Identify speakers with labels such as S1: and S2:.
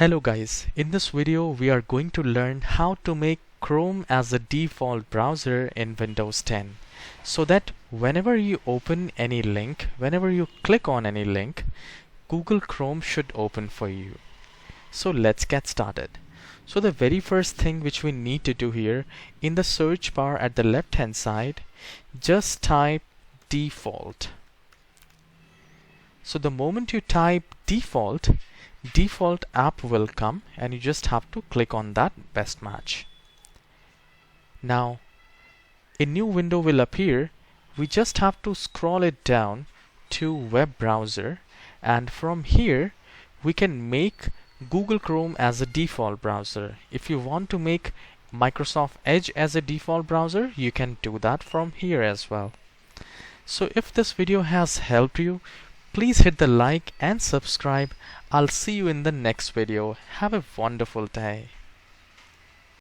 S1: Hello guys, in this video we are going to learn how to make Chrome as a default browser in Windows 10 so that whenever you open any link, whenever you click on any link, Google Chrome should open for you. So let's get started. So the very first thing which we need to do here, in the search bar at the left hand side, just type default. So the moment you type default app will come and you just have to click on that best match. Now a new window will appear. We just have to scroll it down to web browser, and from here we can make Google Chrome as a default browser. If you want to make Microsoft Edge as a default browser, you can do that from here as well. So if this video has helped you, please hit the like and subscribe. I'll see you in the next video. Have a wonderful day.